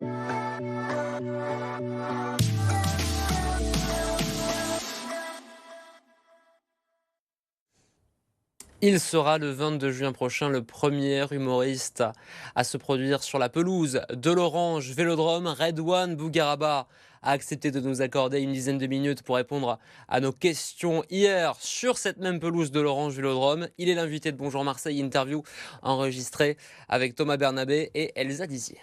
Il sera le 22 juin prochain le premier humoriste à se produire sur la pelouse de l'Orange Vélodrome. Redouane Bougueraba a accepté de nous accorder une dizaine de minutes pour répondre à nos questions hier sur cette même pelouse de l'Orange Vélodrome. Il est l'invité de Bonjour Marseille, interview enregistrée avec Thomas Bernabé et Elsa Dizier.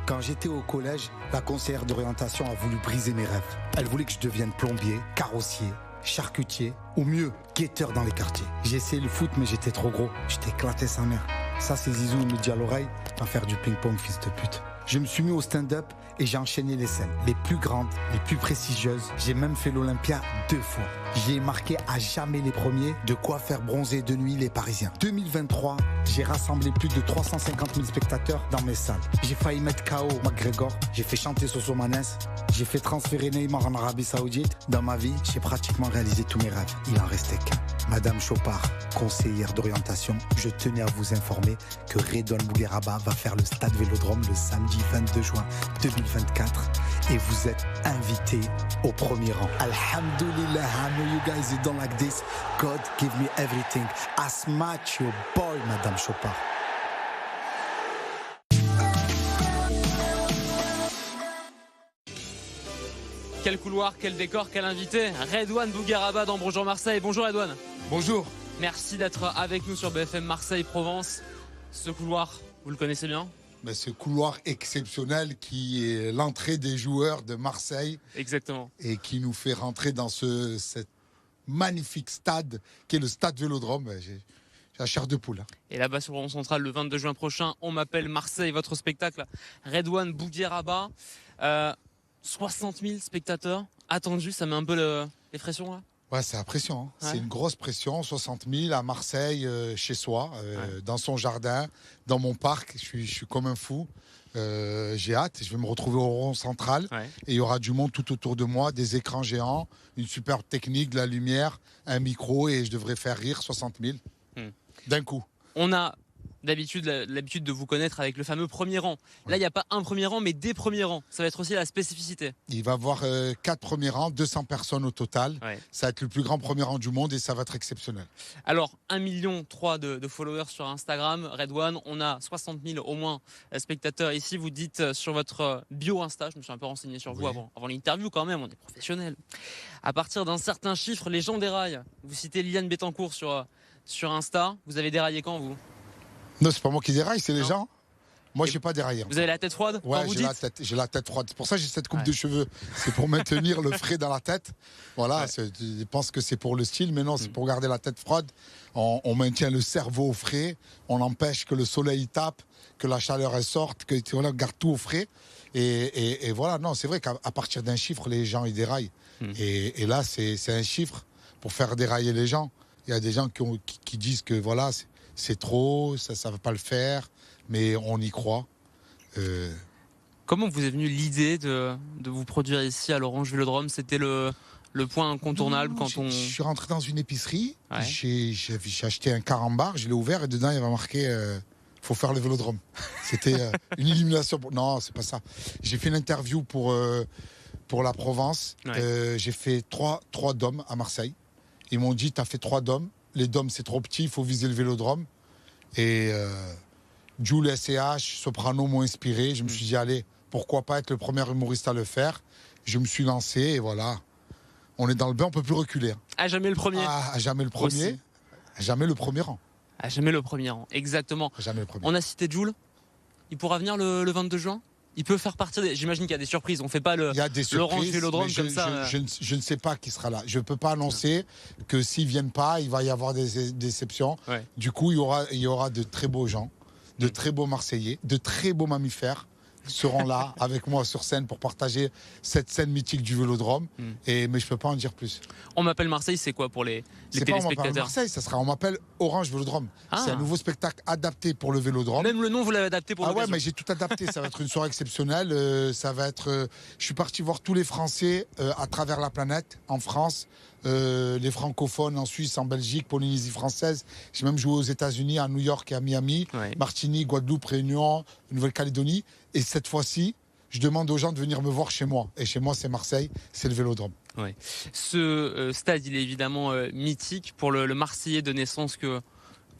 Quand j'étais au collège, la conseillère d'orientation a voulu briser mes rêves. Elle voulait que je devienne plombier, carrossier, charcutier ou mieux, guetteur dans les quartiers. J'ai essayé le foot mais j'étais trop gros. J'étais éclaté sa mère. Ça c'est Zizou, il me dit à l'oreille, va faire du ping-pong fils de pute. Je me suis mis au stand-up et j'ai enchaîné les scènes. Les plus grandes, les plus prestigieuses. J'ai même fait l'Olympia 2 fois. J'ai marqué à jamais les premiers, de quoi faire bronzer de nuit les Parisiens. 2023, j'ai rassemblé plus de 350 000 spectateurs dans mes salles. J'ai failli mettre KO McGregor, j'ai fait chanter Soso Manes, j'ai fait transférer Neymar en Arabie Saoudite. Dans ma vie, j'ai pratiquement réalisé tous mes rêves. Il en restait qu'un. Madame Chopard, conseillère d'orientation, je tenais à vous informer que Redouane Bougueraba va faire le stade Vélodrome le samedi 22 juin 2024 et vous êtes invité au premier rang. Alhamdulillah, I know you guys you don't like this. God give me everything. I smash your boy, Madame Chopard. Quel couloir, quel décor, quel invité. Redouane Bougueraba dans Bonjour Marseille. Bonjour Redouane. Bonjour. Merci d'être avec nous sur BFM Marseille-Provence. Ce couloir, vous le connaissez bien ? Mais ce couloir exceptionnel qui est l'entrée des joueurs de Marseille. Exactement. Et qui nous fait rentrer dans cet magnifique stade qui est le stade Vélodrome. J'ai la chair de poule. Et là-bas sur le rond central, le 22 juin prochain, On m'appelle Marseille, votre spectacle. Redouane Bougueraba. 60 000 spectateurs attendus, ça met un peu les pressions là ? Ouais, c'est la pression. Hein. Ouais. C'est une grosse pression. 60 000 à Marseille, chez soi, dans son jardin, dans mon parc. Je suis comme un fou. J'ai hâte. Je vais me retrouver au rond central. Ouais. Et il y aura du monde tout autour de moi, des écrans géants, une superbe technique, de la lumière, un micro et je devrais faire rire 60 000 d'un coup. On a l'habitude de vous connaître avec le fameux premier rang. Là, il n'y a pas un premier rang, mais des premiers rangs. Ça va être aussi la spécificité. Il va y avoir 4 premiers rangs, 200 personnes au total. Ouais. Ça va être le plus grand premier rang du monde et ça va être exceptionnel. Alors, 1,3 million de followers sur Instagram. Redouane, on a 60 000 au moins spectateurs ici. Vous dites sur votre bio Insta, je me suis un peu renseigné sur vous avant l'interview quand même, on est professionnels. À partir d'un certain chiffre, les gens déraillent. Vous citez Liliane Bettencourt sur Insta. Vous avez déraillé quand, vous ? Non, c'est pas moi qui déraille, c'est les gens. Moi, j'ai pas déraillé. Vous avez la tête froide quand Ouais, vous j'ai la tête froide. C'est pour ça que j'ai cette coupe de cheveux. C'est pour maintenir le frais dans la tête. Voilà, je pense que c'est pour le style, mais non, c'est pour garder la tête froide. On maintient le cerveau au frais. On empêche que le soleil tape, que la chaleur elle sorte, que on garde tout au frais. Et voilà, non, c'est vrai qu'à partir d'un chiffre, les gens ils déraillent. Et là, c'est un chiffre pour faire dérailler les gens. Il y a des gens qui disent que voilà, c'est trop, ça va pas le faire, mais on y croit. Comment vous est venue l'idée de vous produire ici à l'Orange Vélodrome ? C'était le point incontournable quand on... Je suis rentré dans une épicerie, Ouais. j'ai acheté un carambar, je l'ai ouvert et dedans il y avait marqué faut faire le Vélodrome. C'était une illumination. Non, c'est pas ça. J'ai fait une interview pour la Provence. Ouais. J'ai fait trois DOM à Marseille. Ils m'ont dit t'as fait 3 DOM. Les DOM c'est trop petit, il faut viser le Vélodrome. Et Jules, SCH, Soprano m'ont inspiré. Je me suis dit allez, pourquoi pas être le premier humoriste à le faire. Je me suis lancé et voilà. On est dans le bain, on peut plus reculer. Hein. À jamais le premier. À jamais le premier. Aussi. À jamais le premier rang. À jamais le premier rang, exactement. À jamais le premier. On a cité Jules. Il pourra venir le 22 juin ? Il peut faire partie des... J'imagine qu'il y a des surprises. On ne fait pas Il y a des l'Orange surprises, Vélodrome mais comme ça. Je ne sais pas qui sera là. Je ne peux pas annoncer que s'ils ne viennent pas, il va y avoir des déceptions. Ouais. Du coup, il y aura de très beaux gens, de très beaux Marseillais, de très beaux mammifères seront là avec moi sur scène pour partager cette scène mythique du Vélodrome. Mais je ne peux pas en dire plus. On m'appelle Marseille, c'est quoi pour les C'est pas On m'appelle téléspectateurs ? Marseille, ça sera On m'appelle Orange Vélodrome. C'est un nouveau spectacle adapté pour le Vélodrome. Même le nom, vous l'avez adapté pour l'occasion. Ouais, mais j'ai tout adapté. Ça va être une soirée exceptionnelle. Ça va être. Je suis parti voir tous les Français à travers la planète, en France, les francophones en Suisse, en Belgique, Polynésie française. J'ai même joué aux États-Unis, à New York et à Miami, Martinique, Guadeloupe, Réunion, Nouvelle-Calédonie. Et cette fois-ci, je demande aux gens de venir me voir chez moi. Et chez moi, c'est Marseille, c'est le Vélodrome. Ouais. Ce stade, il est évidemment mythique pour le Marseillais de naissance que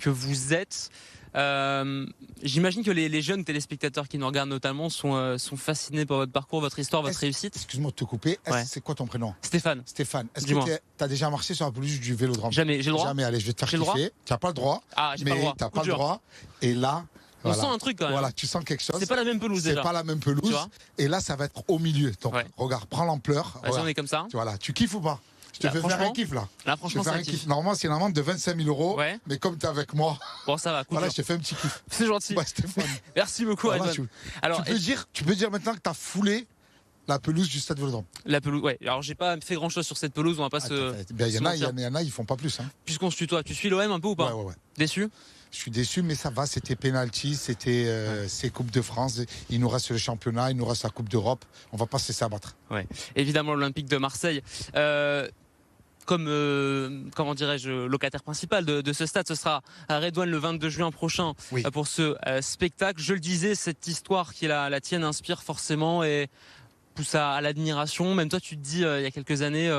vous êtes. J'imagine que les jeunes téléspectateurs qui nous regardent notamment sont fascinés par votre parcours, votre histoire, votre réussite. Excuse-moi de te couper. C'est quoi ton prénom? Stéphane. Stéphane. Est-ce que tu as déjà marché sur la pelouse du Vélodrome? Jamais. J'ai le droit? Jamais. Allez, je vais te faire kiffer. Tu n'as pas le droit. Ah, j'ai pas le droit. Tu n'as pas le droit. Et là... On sent un truc quand même. Voilà, tu sens quelque chose. C'est pas la même pelouse déjà. C'est pas la même pelouse. Et là, ça va être au milieu. Donc, regarde, prends l'ampleur. Vas-y, on est comme ça. Voilà, tu kiffes ou pas? Je te fais faire un kiff là. Là, franchement, c'est un kiff. Normalement, c'est une amende de 25 000 €. Ouais. Mais comme tu es avec moi. Bon, ça va. Cool. Voilà, je te fais un petit kiff. C'est gentil. Ouais, Stéphane. Merci beaucoup, voilà, Alors, tu peux dire maintenant que tu as foulé la pelouse du Stade Vélodrome. La pelouse, ouais. Alors, j'ai pas fait grand chose sur cette pelouse. On va pas se. Il y en a, ils font pas plus. Hein. Puisqu'on se tutoie, tu suis l'OM un peu ou pas? Ouais. Déçu? Je suis déçu, mais ça va. C'était penalty, c'est Coupe de France. Il nous reste le championnat, il nous reste la Coupe d'Europe. On va pas se laisser abattre. Ouais. Évidemment, l'Olympique de Marseille. Comme comment dirais-je, locataire principal de ce stade, ce sera à Redouane le 22 juin prochain pour ce spectacle. Je le disais, cette histoire qui est la tienne inspire forcément et pousse à l'admiration. Même toi, tu te dis, il y a quelques années,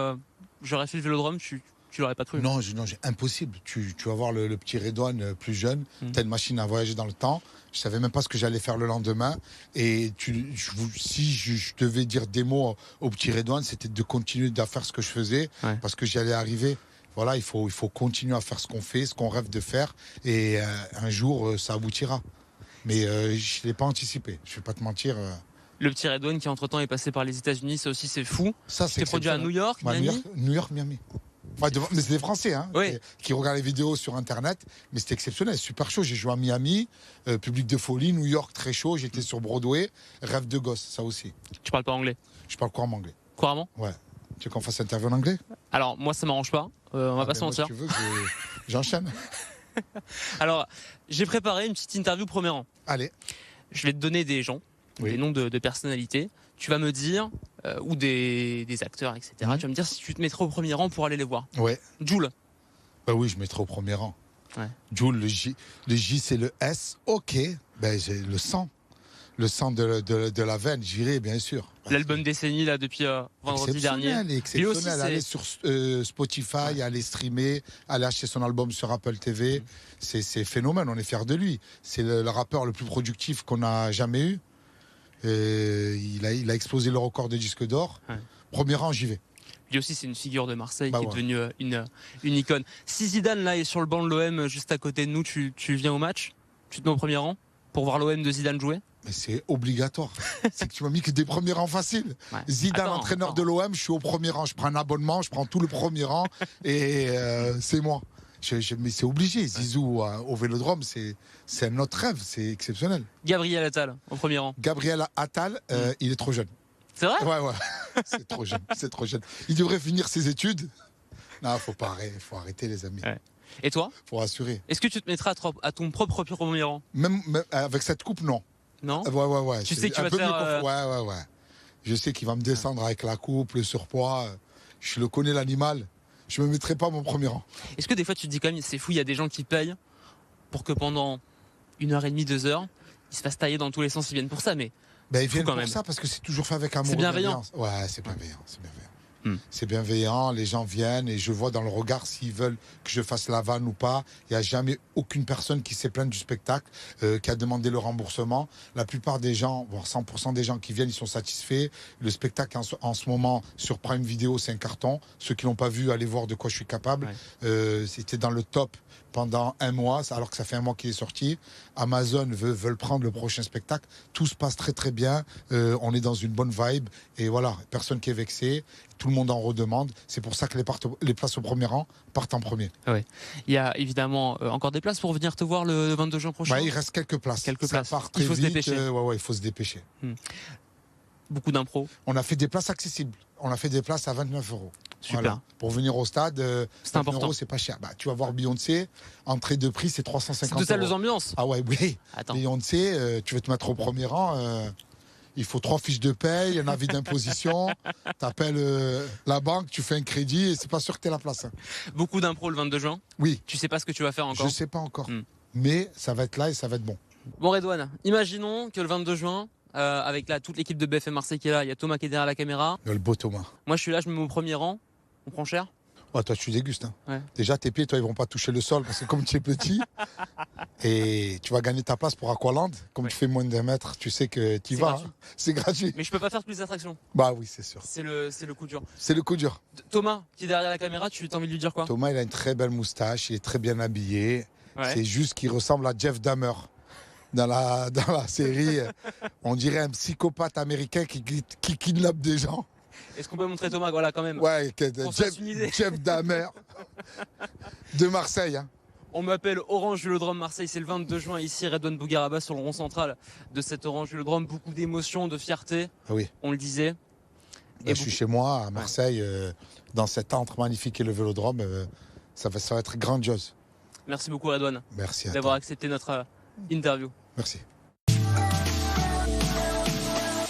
j'aurais fait le Vélodrome, tu l'aurais pas cru. Non, impossible. Tu vas voir le petit Redouane plus jeune. Tu as une machine à voyager dans le temps. Je savais même pas ce que j'allais faire le lendemain. Et si je devais dire des mots au petit Redouane, c'était de continuer à faire ce que je faisais parce que j'y allais arriver. Voilà, il faut continuer à faire ce qu'on fait, ce qu'on rêve de faire. Et un jour, ça aboutira. Mais je ne l'ai pas anticipé. Je ne vais pas te mentir. Le petit Redouane qui entre-temps est passé par les États-Unis, ça aussi c'est fou. Ça, c'est produit à New York, Miami. New York, Miami. Ouais, mais c'est des Français qui regardent les vidéos sur Internet. Mais c'était exceptionnel, super chaud. J'ai joué à Miami, public de folie, New York, très chaud. J'étais sur Broadway, rêve de gosse, ça aussi. Tu parles pas anglais? Je parle couramment anglais. Couramment? Ouais. Tu veux qu'on fasse interview en anglais? Alors, moi, ça m'arrange pas. On va pas se mentir. Si tu veux, j'enchaîne. Alors, j'ai préparé une petite interview premier rang. Allez. Je vais te donner des gens, des noms de personnalités. Tu vas me dire, ou des acteurs, etc. Tu vas me dire si tu te mettrais au premier rang pour aller les voir. Ouais. Jul. Bah oui, je mettrais au premier rang. Ouais. Jul, le J c'est le S. Ok. Ben, j'ai le sang. Le sang de la veine, j'irai bien sûr. L'album décennie là depuis vendredi dernier. Exceptionnel. Aller sur Spotify, aller streamer, aller acheter son album sur Apple TV. C'est phénomène, on est fiers de lui. C'est le rappeur le plus productif qu'on a jamais eu. Il a explosé le record de disque d'or. Ouais. Premier rang, j'y vais. Lui aussi, c'est une figure de Marseille qui est devenue une icône. Si Zidane là est sur le banc de l'OM juste à côté de nous, tu viens au match? Tu te mets au premier rang pour voir l'OM de Zidane jouer? Mais c'est obligatoire. C'est que tu m'as mis que des premiers rangs faciles. Ouais. Zidane, entraîneur de l'OM, je suis au premier rang. Je prends un abonnement, je prends tout le premier rang et c'est moi. Mais c'est obligé. Zizou au Vélodrome, c'est un autre rêve. C'est exceptionnel. Gabriel Attal au premier rang. Gabriel Attal, il est trop jeune. C'est vrai? Ouais. C'est trop jeune. C'est trop jeune. Il devrait finir ses études. Non, faut arrêter les amis. Ouais. Et toi? Faut rassurer. Est-ce que tu te mettras à ton propre premier rang? Même avec cette coupe, non. Non? Ouais. Tu sais que tu vas te faire... Ouais. Je sais qu'il va me descendre avec la coupe, le surpoids. Je le connais, l'animal. Je me mettrai pas à mon premier rang. Est-ce que des fois tu te dis quand même, c'est fou, il y a des gens qui payent pour que pendant 1h30, 2 heures, ils se fassent tailler dans tous les sens, ils viennent pour ça, mais... Ils viennent pour ça parce que c'est toujours fait avec amour. C'est bienveillant. Ouais, c'est bienveillant. C'est bienveillant, les gens viennent et je vois dans le regard s'ils veulent que je fasse la vanne ou pas. Il n'y a jamais aucune personne qui s'est plainte du spectacle, qui a demandé le remboursement. La plupart des gens, voire 100% des gens qui viennent, ils sont satisfaits. Le spectacle en ce moment sur Prime Video, c'est un carton. Ceux qui l'ont pas vu, allez voir de quoi je suis capable. Ouais. C'était dans le top pendant un mois, alors que ça fait un mois qu'il est sorti. Amazon veulent prendre le prochain spectacle. Tout se passe très très bien. On est dans une bonne vibe. Et voilà, personne qui est vexé. Tout le monde en redemande. C'est pour ça que les places au premier rang partent en premier. Ouais. Il y a évidemment encore des places pour venir te voir le 22 juin prochain. Il reste quelques places. Ça part très il faut vite. Se dépêcher. Il faut se dépêcher. Beaucoup d'impro. On a fait des places accessibles. On a fait des places à 29 €. Super. Voilà. Pour venir au stade, c'est important. C'est pas cher. Tu vas voir Beyoncé, entrée de prix, c'est 350 €. C'est de salles d'ambiance. Ah ouais, oui. Attends. Beyoncé, tu veux te mettre au premier rang, il faut 3 fiches de paye, un avis d'imposition. Tu appelles la banque, tu fais un crédit et c'est pas sûr que tu aies la place. Hein. Beaucoup d'impro le 22 juin. Oui. Tu sais pas ce que tu vas faire encore? Je sais pas encore. Mais ça va être là et ça va être bon. Bon, Redouane, imaginons que le 22 juin, avec là, toute l'équipe de BFM Marseille qui est là, il y a Thomas qui est derrière la caméra. Le beau Thomas. Moi, je suis là, je me mets au premier rang. On prend cher? Oh, toi, tu dégustes. Hein. Ouais. Déjà, tes pieds, toi, ils vont pas toucher le sol parce que comme tu es petit, et tu vas gagner ta place pour Aqualand. Comme tu fais moins d'1 mètre, tu sais que tu y vas. Hein. C'est gratuit. Mais je peux pas faire plus d'attractions. Bah oui, c'est sûr. C'est le coup dur. C'est le coup dur. Thomas, qui est derrière la caméra, tu as envie de lui dire quoi? Thomas, il a une très belle moustache, il est très bien habillé. Ouais. C'est juste qu'il ressemble à Jeff Dahmer. Dans la série, on dirait un psychopathe américain qui kidnappe des gens. Est-ce qu'on peut montrer Thomas, voilà, quand même? Ouais, Jeff Dahmer de Marseille. Hein. On m'appelle Orange Vélodrome Marseille, c'est le 22 juin ici, Redouane Bougaraba sur le rond central de cet Orange Vélodrome. Beaucoup d'émotions, de fierté, oui. On le disait. Je suis chez moi à Marseille, dans cet antre magnifique et le Vélodrome, ça va être grandiose. Merci beaucoup Redouane. Merci à d'avoir toi. Accepté notre interview. Merci.